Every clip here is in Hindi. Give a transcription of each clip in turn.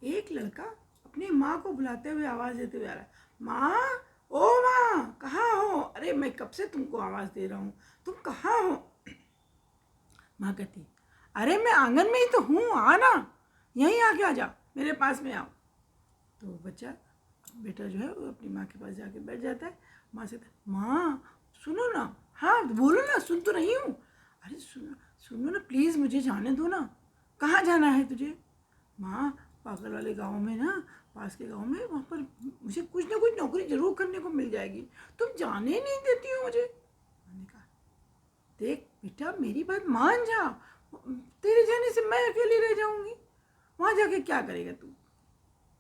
एक लड़का अपनी माँ को बुलाते हुए आवाज़ देते हुए आ रहा है, माँ, ओ माँ, कहाँ हो? अरे मैं कब से तुमको आवाज़ दे रहा हूँ, तुम कहाँ हो? माँ कहती, अरे मैं आंगन में ही तो हूँ, आना, यहीं आके आ जा, मेरे पास में आओ। तो बच्चा, बेटा जो है वो अपनी माँ के पास जाके बैठ जाता है। माँ से कहता है, माँ सुनो ना, हाँ बोलो ना, सुन तो रही हूँ। अरे सुनो सुनो ना प्लीज़, मुझे जाने दो ना। कहाँ जाना है तुझे? माँ, पागल वाले गांव में ना, पास के गांव में, वहाँ पर मुझे कुछ ना कुछ नौकरी जरूर करने को मिल जाएगी, तुम जाने ही नहीं देती हो मुझे। मैंने कहा, देख बेटा मेरी बात मान जा, तेरे जाने से मैं अकेली रह जाऊंगी, वहाँ जाके क्या करेगा तू?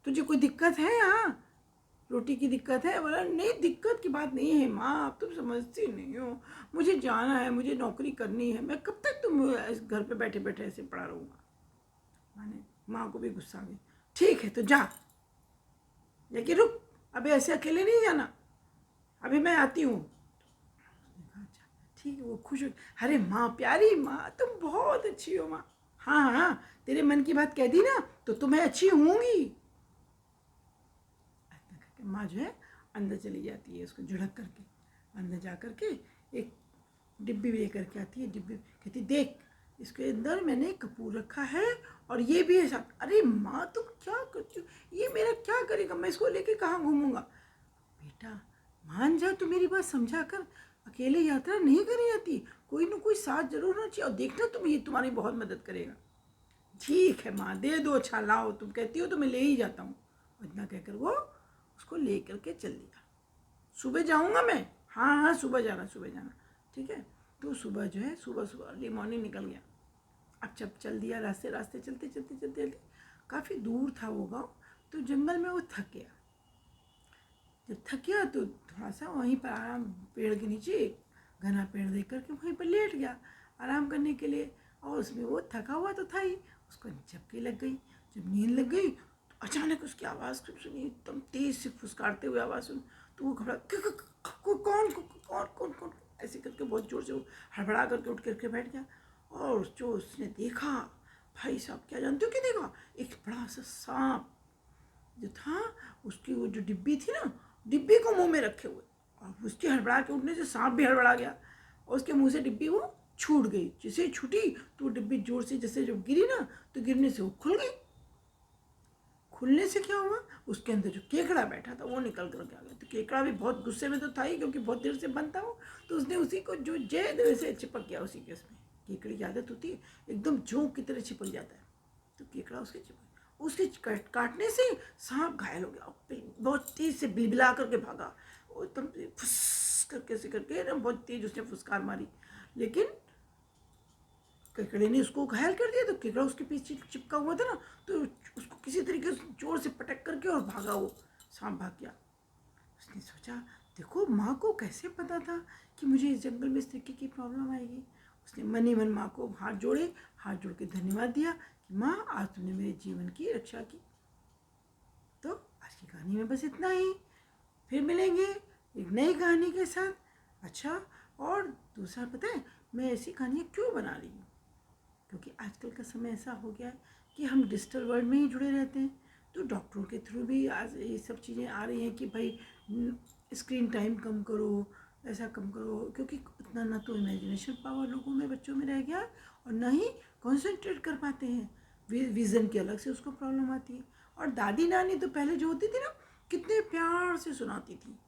तुझे कोई दिक्कत है यहाँ? रोटी की दिक्कत है? बोला, नहीं दिक्कत की बात नहीं है माँ, आप तुम समझती नहीं हो, मुझे जाना है, मुझे नौकरी करनी है, मैं कब तक तुम इस घर पे बैठे बैठे ऐसे पड़ा रहूँगा। मैंने, माँ को भी गुस्सा आ गई, ठीक है तो जा, लेकिन रुक, अभी ऐसे अकेले नहीं जाना, अभी मैं आती हूँ। अच्छा ठीक है, वो खुश हो, अरे माँ, प्यारी माँ, तुम बहुत अच्छी हो माँ, हाँ हाँ, तेरे मन की बात कह दी ना तो मैं अच्छी होंगी। माँ जो है अंदर चली जाती है, उसको झुड़क करके अंदर जा करके एक डिब्बी भी लेकर के आती है। डिब्बी कहती, देख इसके अंदर मैंने कपूर रखा है और ये भी है साथ। अरे माँ तुम क्या करती हो, ये मेरा क्या करेगा, मैं इसको लेके कहाँ घूमूंगा? बेटा मान जा, तू मेरी बात समझा कर, अकेले यात्रा नहीं करी जाती, कोई ना कोई साथ जरूर होना चाहिए, और देखना तुम, ये तुम्हारी बहुत मदद करेगा। ठीक है माँ, दे दो, अच्छा लाओ, तुम कहती हो तो मैं ले ही जाता हूँ। इतना कहकर वो उसको ले करके चल दिया। सुबह जाऊँगा मैं, हाँ हाँ सुबह जाना, सुबह जाना, ठीक है। तो सुबह जो है, सुबह सुबह अर्ली मॉर्निंग निकल गया। अब जब चल दिया, रास्ते रास्ते चलते चलते चलते चलते काफ़ी दूर था वो गाँव, तो जंगल में वो थक गया। जब थक गया तो थोड़ा सा वहीं पर आराम, पेड़ के नीचे एक घना पेड़ देख करके वहीं पर लेट गया आराम करने के लिए। और उसमें वो थका हुआ तो था ही, उसको झपकी लग गई। जब नींद लग गई तो अचानक उसकी आवाज़ सुनी, एकदम तेज से फुसकारते हुए आवाज़ सुनी। तो वो घबरा, कौन कौन कौन कौन ऐसे करके बहुत जोर से वो हड़बड़ा करके उठ करके बैठ गया। और जो उसने देखा, भाई साहब क्या जानते हो क्या देखा? एक बड़ा सा सांप जो था, उसकी वो जो डिब्बी थी ना, डिब्बी को मुंह में रखे हुए, और उसके हड़बड़ा के उठने से सांप भी हड़बड़ा गया और उसके मुंह से डिब्बी वो छूट गई। जैसे ही छूटी तो वो डिब्बी जोर से जैसे जब गिरी ना, तो गिरने से वो खुल गई। खुलने से क्या हुआ, उसके अंदर जो केकड़ा बैठा था वो निकल कर आ गया। तो केकड़ा भी बहुत गुस्से में तो था ही, क्योंकि बहुत देर से बंद था वो, तो उसने उसी को जो जय से चिपक गया उसी के उसमें। केकड़ी की आदत होती है एकदम झोंक की तरह चिपक जाता है, तो केकड़ा उसके चिपक, उसके काटने से सांप घायल हो गया, बहुत तेज से बिलबिला करके भागा, एकदम फुस करके से करके बहुत तेज उसने फुसकार मारी, लेकिन केकड़े ने उसको घायल कर दिया। तो केकड़ा उसके पीछे चिपका हुआ था ना, तो उसको किसी तरीके से जोर से पटक करके और भागा, वो सांप भाग गया। उसने सोचा, देखो माँ को कैसे पता था कि मुझे इस जंगल में इस तरीके की प्रॉब्लम आएगी। उसने मन ही मन माँ को हाथ जोड़े, हाथ जोड़ के धन्यवाद दिया कि माँ आज तुमने मेरे जीवन की रक्षा की। तो आज की कहानी में बस इतना ही, फिर मिलेंगे एक नई कहानी के साथ। अच्छा, और दूसरा पता है मैं ऐसी कहानियाँ क्यों बना रही हूँ? क्योंकि आजकल का समय ऐसा हो गया है कि हम डिजिटल वर्ल्ड में ही जुड़े रहते हैं। तो डॉक्टरों के थ्रू भी आज ये सब चीज़ें आ रही हैं कि भाई स्क्रीन टाइम कम करो, ऐसा कम करो, क्योंकि इतना ना तो इमेजिनेशन पावर लोगों में, बच्चों में रह गया, और ना ही कॉन्सेंट्रेट कर पाते हैं। विज़न की अलग से उसको प्रॉब्लम आती है। और दादी नानी तो पहले जो होती थी ना, कितने प्यार से सुनाती थी।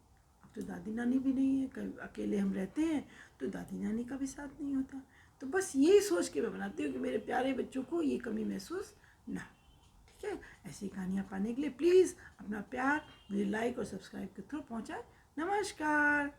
अब तो दादी नानी भी नहीं है, कभी अकेले हम रहते हैं तो दादी नानी का भी साथ नहीं होता। तो बस यही सोच के मैं बनाती हूँ कि मेरे प्यारे बच्चों को ये कमी महसूस ना। ठीक है, ऐसी कहानियाँ पाने के लिए प्लीज़ अपना प्यार मुझे लाइक और सब्सक्राइब के थ्रू पहुँचाएं। नमस्कार।